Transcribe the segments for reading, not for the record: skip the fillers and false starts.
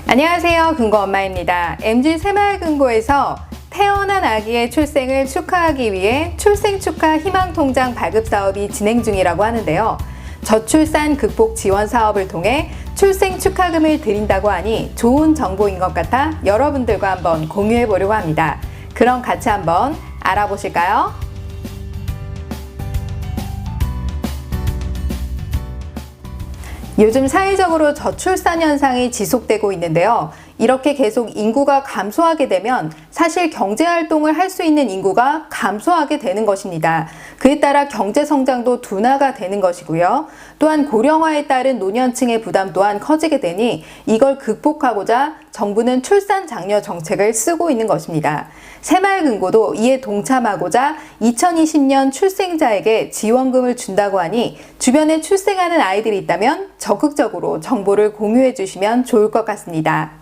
안녕하세요. 금고엄마입니다. MG 새마을금고에서 태어난 아기의 출생을 축하하기 위해 출생축하 희망통장 발급 사업이 진행 중이라고 하는데요. 저출산 극복 지원 사업을 통해 출생 축하금을 드린다고 하니 좋은 정보인 것 같아 여러분들과 한번 공유해 보려고 합니다. 그럼 같이 한번 알아보실까요? 요즘 사회적으로 저출산 현상이 지속되고 있는데요. 이렇게 계속 인구가 감소하게 되면 사실 경제활동을 할 수 있는 인구가 감소하게 되는 것입니다. 그에 따라 경제성장도 둔화가 되는 것이고요. 또한 고령화에 따른 노년층의 부담 또한 커지게 되니 이걸 극복하고자 정부는 출산 장려 정책을 쓰고 있는 것입니다. 새마을금고도 이에 동참하고자 2020년 출생자에게 지원금을 준다고 하니 주변에 출생하는 아이들이 있다면 적극적으로 정보를 공유해 주시면 좋을 것 같습니다.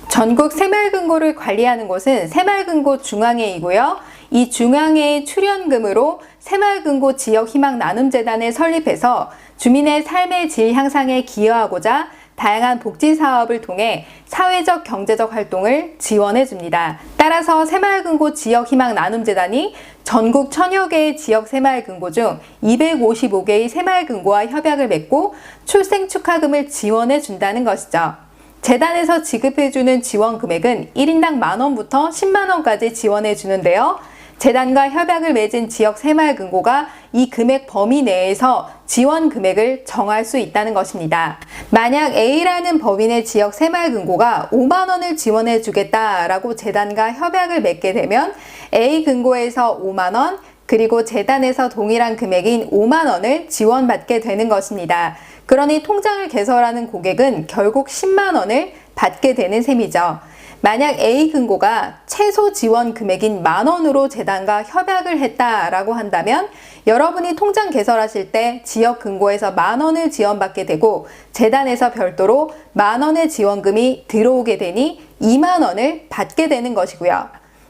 전국 새마을금고를 관리하는 곳은 새마을금고 중앙회이고요. 이 중앙회의 출연금으로 새마을금고 지역희망나눔재단을 설립해서 주민의 삶의 질 향상에 기여하고자 다양한 복지 사업을 통해 사회적 경제적 활동을 지원해 줍니다. 따라서 새마을금고 지역희망나눔재단이 전국 1000여 개의 지역 새마을금고 중 255개의 새마을금고와 협약을 맺고 출생 축하금을 지원해 준다는 것이죠. 재단에서 지급해주는 지원 금액은 1인당 10,000원부터 100,000원까지 지원해 주는데요. 재단과 협약을 맺은 지역 새마을금고가 이 금액 범위 내에서 지원 금액을 정할 수 있다는 것입니다. 만약 A라는 법인의 지역 새마을금고가 50,000원을 지원해 주겠다라고 재단과 협약을 맺게 되면 A 금고에서 50,000원, 그리고 재단에서 동일한 금액인 50,000원을 지원받게 되는 것입니다. 그러니 통장을 개설하는 고객은 결국 100,000원을 받게 되는 셈이죠. 만약 A금고가 최소 지원 금액인 10,000원으로 재단과 협약을 했다라고 한다면 여러분이 통장 개설하실 때 지역 금고에서 10,000원을 지원받게 되고 재단에서 별도로 10,000원의 지원금이 들어오게 되니 20,000원을 받게 되는 것이고요.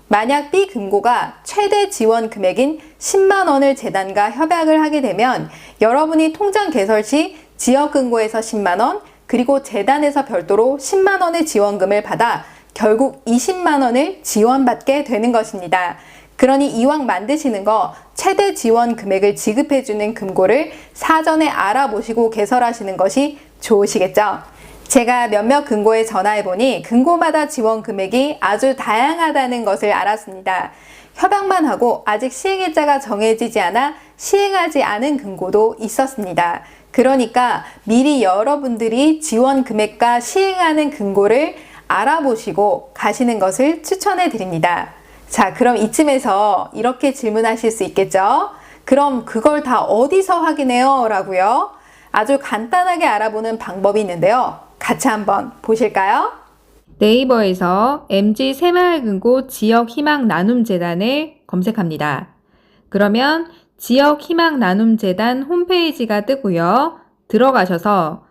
만약 B금고가 최대 지원 금액인 100,000원을 재단과 협약을 하게 되면 여러분이 통장 개설 시 지역금고에서 100,000원, 그리고 재단에서 별도로 100,000원의 지원금을 받아 결국 200,000원을 지원받게 되는 것입니다. 그러니 이왕 만드시는 거 최대 지원 금액을 지급해주는 금고를 사전에 알아보시고 개설하시는 것이 좋으시겠죠? 제가 몇몇 금고에 전화해보니 금고마다 지원 금액이 아주 다양하다는 것을 알았습니다. 협약만 하고 아직 시행일자가 정해지지 않아 시행하지 않은 금고도 있었습니다. 그러니까 미리 여러분들이 지원 금액과 시행하는 금고를 알아보시고 가시는 것을 추천해 드립니다. 자, 그럼 이쯤에서 이렇게 질문하실 수 있겠죠? 그럼 그걸 다 어디서 확인해요? 라고요. 아주 간단하게 알아보는 방법이 있는데요. 같이 한번 보실까요? 네이버에서 MG 새마을금고 지역희망나눔재단을 검색합니다. 그러면 지역희망나눔재단 홈페이지가 뜨고요. 들어가셔서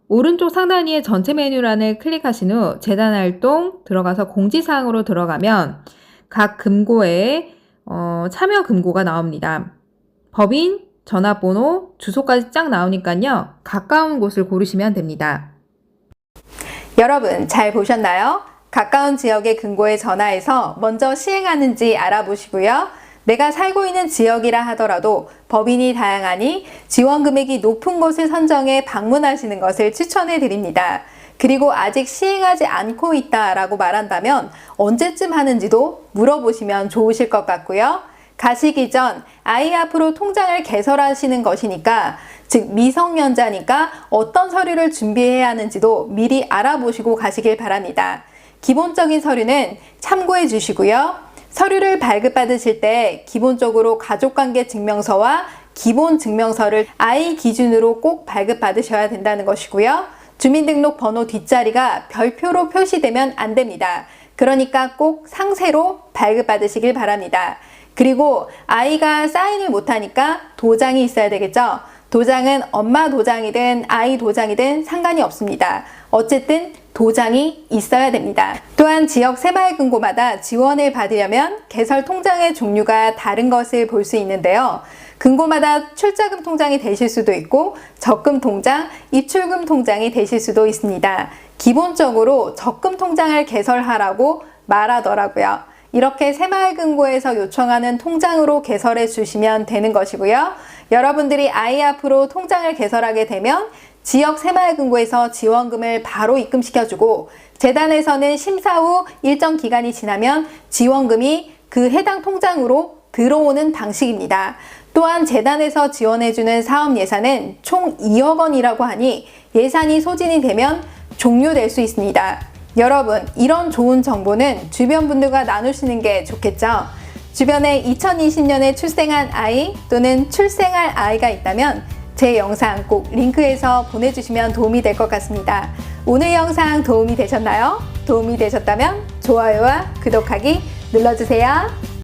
오른쪽 상단 위에 전체 메뉴란을 클릭하신 후 재단활동 들어가서 공지사항으로 들어가면 각 금고에 참여 금고가 나옵니다. 법인, 전화번호, 주소까지 쫙 나오니까요. 가까운 곳을 고르시면 됩니다. 여러분 잘 보셨나요? 가까운 지역의 금고에 전화해서 먼저 시행하는지 알아보시고요. 내가 살고 있는 지역이라 하더라도 법인이 다양하니 지원 금액이 높은 곳을 선정해 방문하시는 것을 추천해 드립니다. 그리고 아직 시행하지 않고 있다라고 말한다면 언제쯤 하는지도 물어보시면 좋으실 것 같고요. 가시기 전 아이 앞으로 통장을 개설하시는 것이니까, 즉 미성년자니까 어떤 서류를 준비해야 하는지도 미리 알아보시고 가시길 바랍니다. 기본적인 서류는 참고해 주시고요. 서류를 발급받으실 때 기본적으로 가족관계 증명서와 기본 증명서를 아이 기준으로 꼭 발급받으셔야 된다는 것이고요. 주민등록번호 뒷자리가 별표로 표시되면 안 됩니다. 그러니까 꼭 상세로 발급받으시길 바랍니다. 그리고 아이가 사인을 못하니까 도장이 있어야 되겠죠? 도장은 엄마 도장이든 아이 도장이든 상관이 없습니다. 어쨌든 도장이 있어야 됩니다. 또한 지역 새마을금고마다 지원을 받으려면 개설 통장의 종류가 다른 것을 볼 수 있는데요. 금고마다 출자금 통장이 되실 수도 있고 적금 통장, 입출금 통장이 되실 수도 있습니다. 기본적으로 적금 통장을 개설하라고 말하더라고요. 이렇게 새마을금고에서 요청하는 통장으로 개설해 주시면 되는 것이고요. 여러분들이 아이 앞으로 통장을 개설하게 되면 지역 새마을금고에서 지원금을 바로 입금시켜주고 재단에서는 심사 후 일정 기간이 지나면 지원금이 그 해당 통장으로 들어오는 방식입니다. 또한 재단에서 지원해주는 사업 예산은 총 2억 원이라고 하니 예산이 소진이 되면 종료될 수 있습니다. 여러분, 이런 좋은 정보는 주변 분들과 나누시는 게 좋겠죠? 주변에 2020년에 출생한 아이 또는 출생할 아이가 있다면 제 영상 꼭 링크해서 보내주시면 도움이 될 것 같습니다. 오늘 영상 도움이 되셨나요? 도움이 되셨다면 좋아요와 구독하기 눌러주세요.